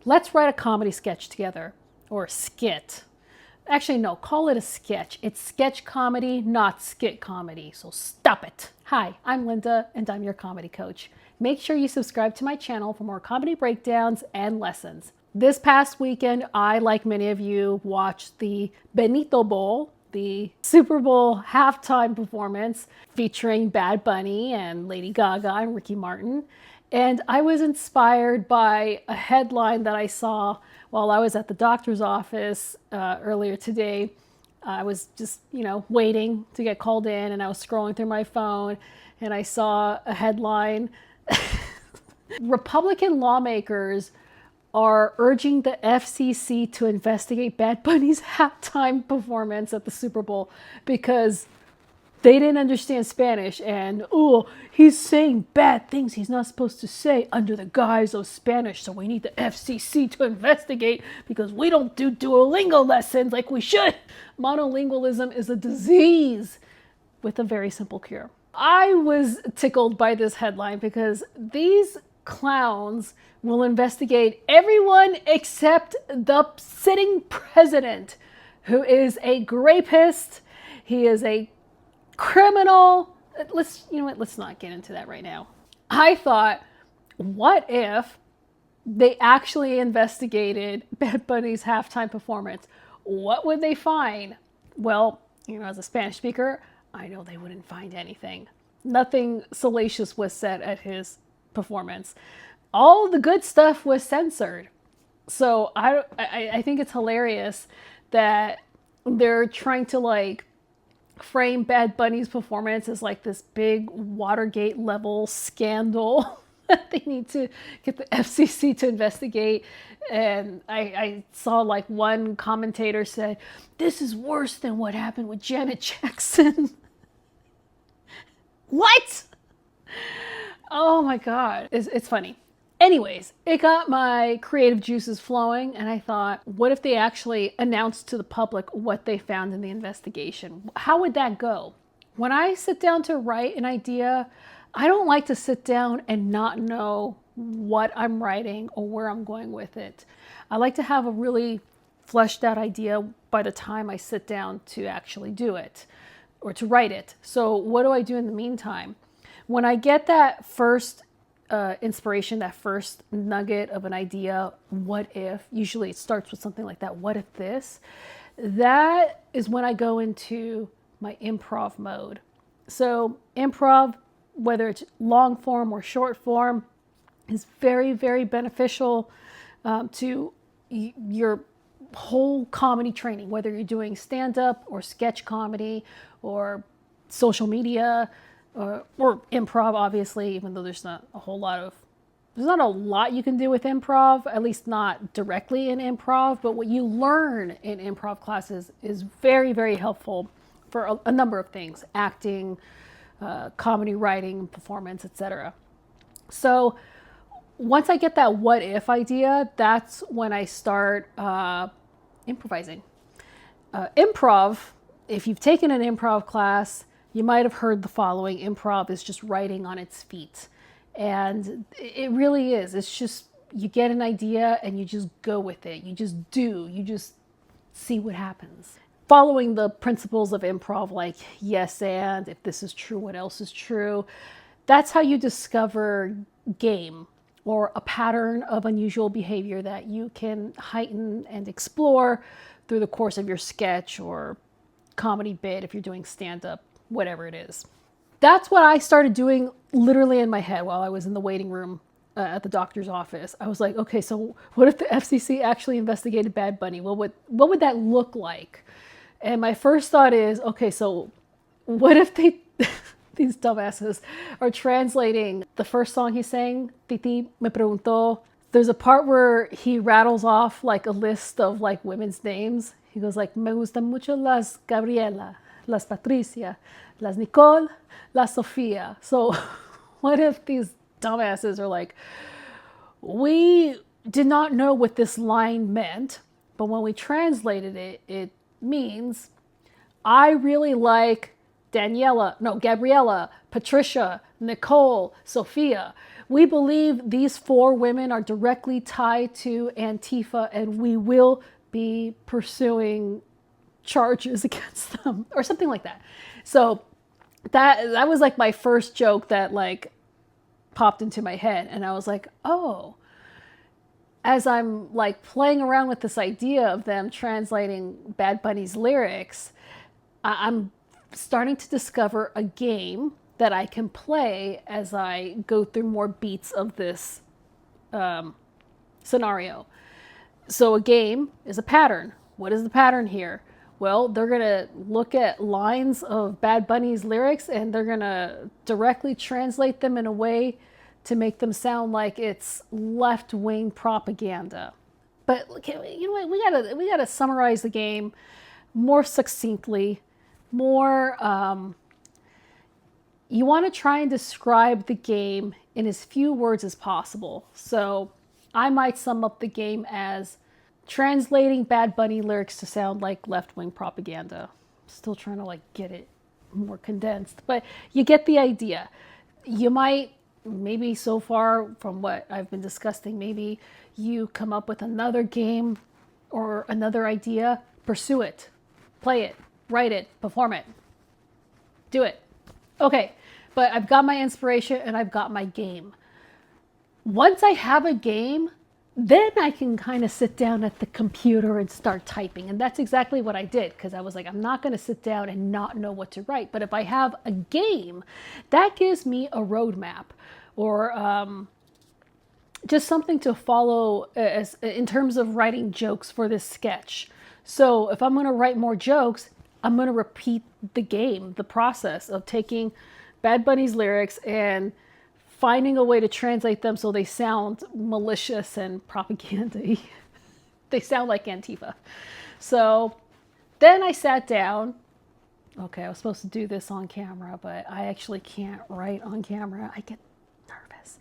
Let's write a comedy sketch together, or skit. Actually, no, call it a sketch. It's sketch comedy, not skit comedy, so stop it. Hi, I'm Linda, and I'm your comedy coach. Make sure you subscribe to my channel for more comedy breakdowns and lessons. This past weekend, I, like many of you, watched the Benito Bowl, the Super Bowl halftime performance featuring Bad Bunny and Lady Gaga and Ricky Martin. And I was inspired by a headline that I saw while I was at the doctor's office earlier today. I was just, waiting to get called in, and I was scrolling through my phone, and I saw a headline. Republican lawmakers are urging the FCC to investigate Bad Bunny's halftime performance at the Super Bowl because they didn't understand Spanish, and he's saying bad things he's not supposed to say under the guise of Spanish, so we need the FCC to investigate because we don't do Duolingo lessons like we should. Monolingualism is a disease with a very simple cure. I was tickled by this headline because these clowns will investigate everyone except the sitting president, who is a rapist. He is a criminal. Let's not get into that right now. I thought, what if they actually investigated Bad Bunny's halftime performance? What would they find? Well, as a Spanish speaker, I know they wouldn't find anything. Nothing salacious was said at his performance. All the good stuff was censored. So I think it's hilarious that they're trying to frame Bad Bunny's performance as this big Watergate level scandal that they need to get the FCC to investigate. And I saw one commentator say, "This is worse than what happened with Janet Jackson." What? Oh my God. It's funny. Anyways, it got my creative juices flowing, and I thought, what if they actually announced to the public what they found in the investigation? How would that go? When I sit down to write an idea, I don't like to sit down and not know what I'm writing or where I'm going with it. I like to have a really fleshed out idea by the time I sit down to actually do it or to write it. So what do I do in the meantime? When I get that first inspiration, that first nugget of an idea, what if, usually it starts with something like that, what if this? That is when I go into my improv mode. So improv, whether it's long form or short form, is very, very beneficial to your whole comedy training, whether you're doing stand-up or sketch comedy or social media, or improv, obviously, even though there's not a lot you can do with improv, at least not directly in improv, but what you learn in improv classes is very, very helpful for a number of things: acting, comedy writing, performance, etc. So once I get that what if idea, that's when I start improvising. Improv, if you've taken an improv class, you might have heard the following: improv is just writing on its feet. And it really is. It's just, you get an idea and you just go with it. You just do. You just see what happens. Following the principles of improv, like yes and, if this is true, what else is true? That's how you discover game or a pattern of unusual behavior that you can heighten and explore through the course of your sketch or comedy bit if you're doing stand-up, whatever it is. That's what I started doing literally in my head while I was in the waiting room at the doctor's office. I was like, okay, so what if the FCC actually investigated Bad Bunny? What would that look like? And my first thought is, okay, so what if they, these dumbasses, are translating the first song he sang, Titi Me Preguntó. There's a part where he rattles off a list of women's names. He goes Me gustan mucho las Gabriela, las Patricia, las Nicole, las Sofia. So what if these dumbasses are we did not know what this line meant, but when we translated it, it means I really like Gabriela, Patricia, Nicole, Sophia. We believe these 4 women are directly tied to Antifa, and we will be pursuing charges against them, or something like that. So that was like my first joke that like popped into my head, and I was like, oh, as I'm like playing around with this idea of them translating Bad Bunny's lyrics, I'm starting to discover a game that I can play as I go through more beats of this scenario. So a game is a pattern. What is the pattern here? Well, they're going to look at lines of Bad Bunny's lyrics and they're going to directly translate them in a way to make them sound like it's left-wing propaganda. But you know what? We gotta summarize the game more succinctly, more. You want to try and describe the game in as few words as possible. So I might sum up the game as translating Bad Bunny lyrics to sound like left-wing propaganda. Still trying to like get it more condensed, but you get the idea. You might, maybe so far from what I've been discussing, maybe you come up with another game or another idea, pursue it, play it, write it, perform it, do it. Okay, but I've got my inspiration and I've got my game. Once I have a game, then I can kind of sit down at the computer and start typing. And that's exactly what I did, because I was like, I'm not going to sit down and not know what to write. But if I have a game, that gives me a roadmap, or just something to follow as in terms of writing jokes for this sketch. So if I'm going to write more jokes, I'm going to repeat the game, the process of taking Bad Bunny's lyrics and finding a way to translate them so they sound malicious and propaganda-y. They sound like Antifa. So then I sat down. Okay, I was supposed to do this on camera, but I actually can't write on camera. I get nervous.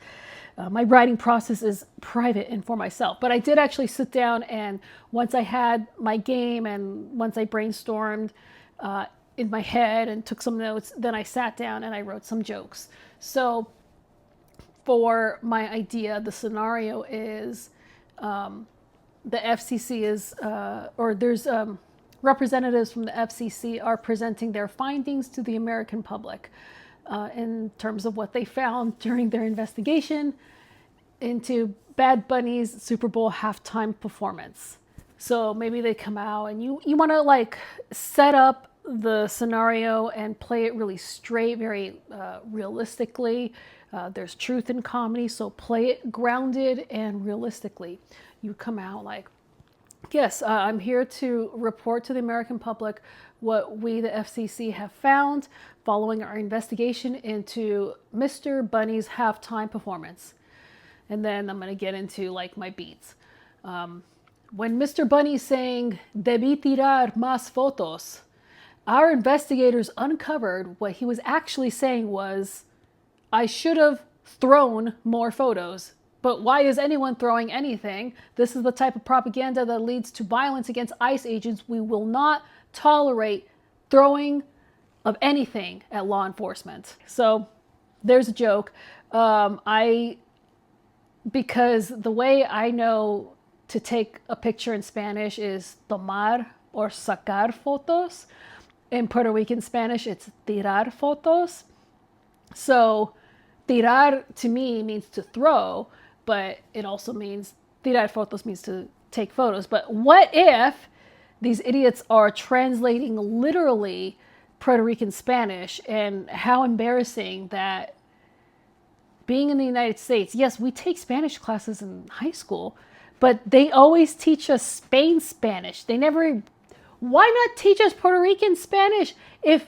My writing process is private and for myself. But I did actually sit down, and once I had my game and once I brainstormed in my head and took some notes, then I sat down and I wrote some jokes. So for my idea, the scenario is the FCC is, or there's representatives from the FCC are presenting their findings to the American public in terms of what they found during their investigation into Bad Bunny's Super Bowl halftime performance. So maybe they come out and you want to like set up the scenario and play it really straight, very realistically. There's truth in comedy, so play it grounded and realistically. You come out like, yes, I'm here to report to the American public what we, the FCC, have found following our investigation into Mr. Bunny's halftime performance. And then I'm going to get into like my beats. When Mr. Bunny sang "Debí tirar más fotos," our investigators uncovered what he was actually saying was, I should have thrown more photos. But why is anyone throwing anything? This is the type of propaganda that leads to violence against ICE agents. We will not tolerate throwing of anything at law enforcement. So there's a joke. Because the way I know to take a picture in Spanish is tomar or sacar fotos. In Puerto Rican Spanish, it's tirar fotos. So tirar to me means to throw, but it also means, tirar fotos means to take photos. But what if these idiots are translating literally Puerto Rican Spanish, and how embarrassing that being in the United States, yes, we take Spanish classes in high school, but they always teach us Spain Spanish. They never, why not teach us Puerto Rican Spanish if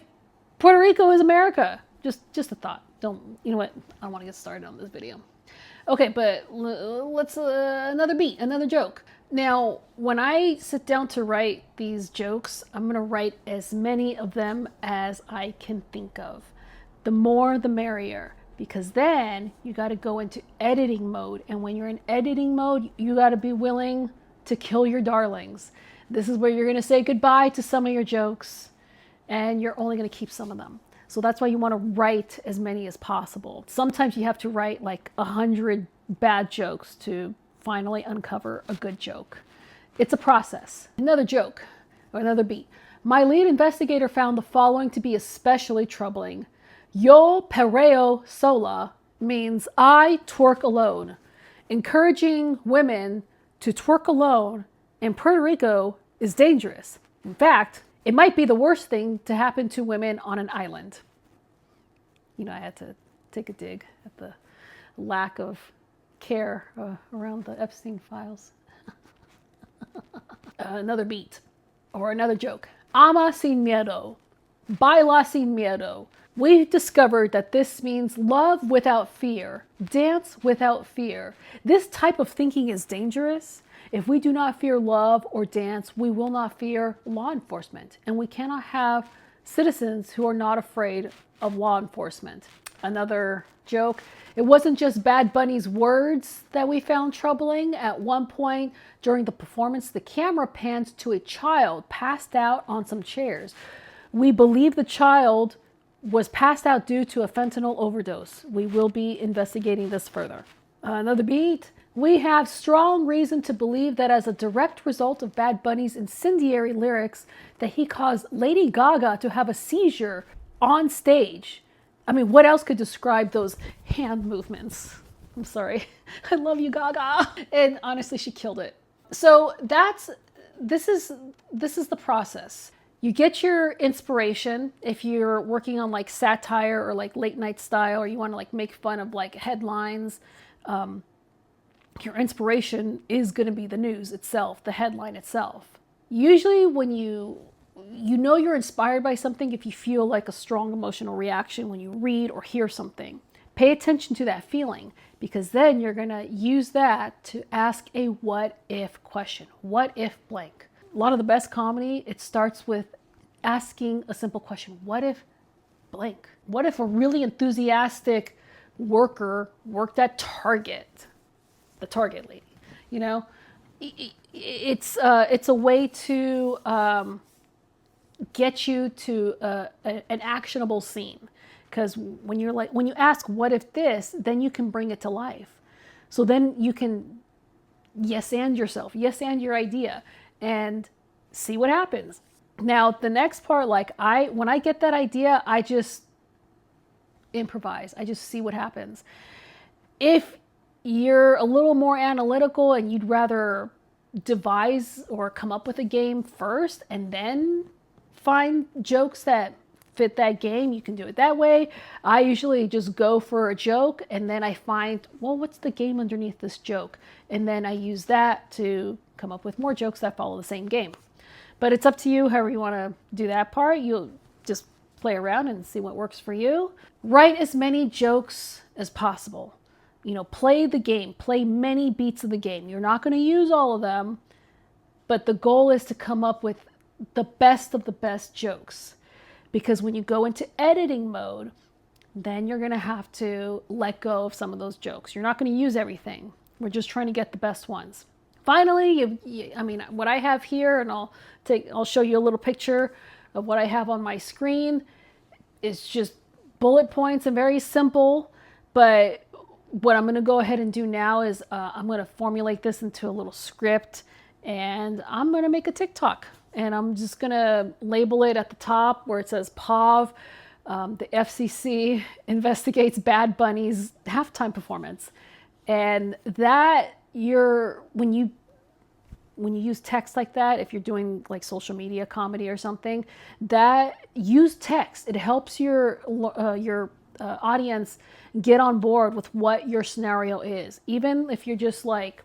Puerto Rico is America? Just a thought. Don't, you know what? I don't want to get started on this video. Okay, but let's, another beat, another joke. Now, when I sit down to write these jokes, I'm going to write as many of them as I can think of. The more, the merrier. Because then you got to go into editing mode. And when you're in editing mode, you got to be willing to kill your darlings. This is where you're going to say goodbye to some of your jokes, and you're only going to keep some of them. So that's why you want to write as many as possible. Sometimes you have to write like 100 bad jokes to finally uncover a good joke. It's a process. Another joke, or another beat. My lead investigator found the following to be especially troubling. Yo perreo sola means I twerk alone. Encouraging women to twerk alone in Puerto Rico is dangerous. In fact, it might be the worst thing to happen to women on an island. You know, I had to take a dig at the lack of care around the Epstein files. Another beat, or another joke. Ama sin miedo, baila sin miedo. We discovered that this means love without fear, dance without fear. This type of thinking is dangerous. If we do not fear love or dance, we will not fear law enforcement. And we cannot have citizens who are not afraid of law enforcement. Another joke. It wasn't just Bad Bunny's words that we found troubling. At one point during the performance, the camera pans to a child passed out on some chairs. We believe the child was passed out due to a fentanyl overdose. We will be investigating this further. Another beat. We have strong reason to believe that as a direct result of Bad Bunny's incendiary lyrics, that he caused Lady Gaga to have a seizure on stage. I mean, what else could describe those hand movements? I'm sorry. I love you, Gaga. And honestly, she killed it. So this is the process. You get your inspiration if you're working on like satire or like late night style, or you want to like make fun of like headlines. Your inspiration is going to be the news itself, the headline itself. Usually when you know you're inspired by something if you feel like a strong emotional reaction when you read or hear something. Pay attention to that feeling, because then you're going to use that to ask a what if question. What if blank? A lot of the best comedy, it starts with asking a simple question. What if blank? What if a really enthusiastic worker worked at Target? The Target lady, you know? It's a way to get you to an actionable scene. Because when you ask what if this, then you can bring it to life. So then you can yes and yourself, yes and your idea, and see what happens. Now the next part, like when I get that idea, I just improvise. I just see what happens. If you're a little more analytical and you'd rather devise or come up with a game first and then find jokes that fit that game, you can do it that way. I usually just go for a joke and then I find, well, what's the game underneath this joke? And then I use that to come up with more jokes that follow the same game. But it's up to you however you want to do that part. You'll just play around and see what works for you. Write as many jokes as possible. You know, play the game, play many beats of the game. You're not going to use all of them, but the goal is to come up with the best of the best jokes. Because when you go into editing mode, then you're going to have to let go of some of those jokes. You're not going to use everything. We're just trying to get the best ones. Finally, I mean, what I have here, and I'll show you a little picture of what I have on my screen. It's just bullet points and very simple, but what I'm going to go ahead and do now is I'm going to formulate this into a little script, and I'm going to make a TikTok. And I'm just going to label it at the top where it says POV, the FCC investigates Bad Bunny's halftime performance. And that when you use text like that, if you're doing like social media comedy or something, that use text. It helps your audience get on board with what your scenario is. Even if you're just like,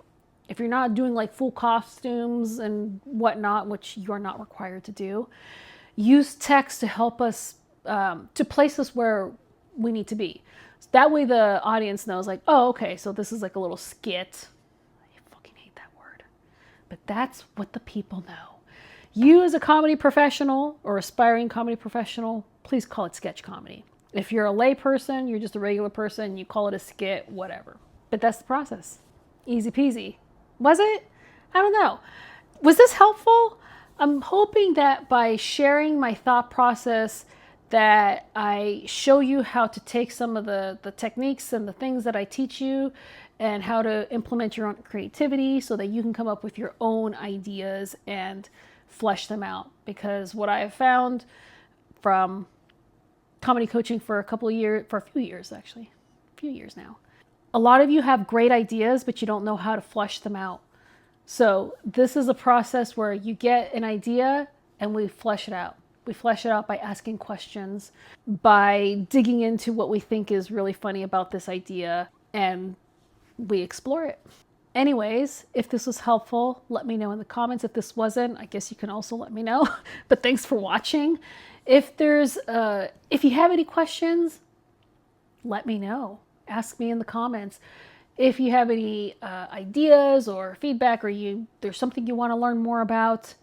if you're not doing like full costumes and whatnot, which you are not required to do, use text to help us, to place us where we need to be. So that way the audience knows like, oh, okay, so this is like a little skit. I fucking hate that word. But that's what the people know. You as a comedy professional or aspiring comedy professional, please call it sketch comedy. If you're a lay person, you're just a regular person, you call it a skit, whatever. But that's the process. Easy peasy. Was it? I don't know. Was this helpful? I'm hoping that by sharing my thought process that I show you how to take some of the techniques and the things that I teach you and how to implement your own creativity so that you can come up with your own ideas and flesh them out. Because what I have found from comedy coaching for a few years actually, a few years now, a lot of you have great ideas, but you don't know how to flesh them out. So this is a process where you get an idea and we flesh it out. We flesh it out by asking questions, by digging into what we think is really funny about this idea, and we explore it. Anyways, if this was helpful, let me know in the comments. If this wasn't, I guess you can also let me know. But thanks for watching. If you have any questions, let me know. Ask me in the comments. If you have any ideas or feedback, or there's something you want to learn more about,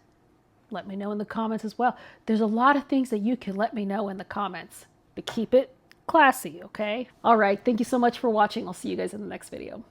let me know in the comments as well. There's a lot of things that you can let me know in the comments, but keep it classy, okay? All right, thank you so much for watching. I'll see you guys in the next video.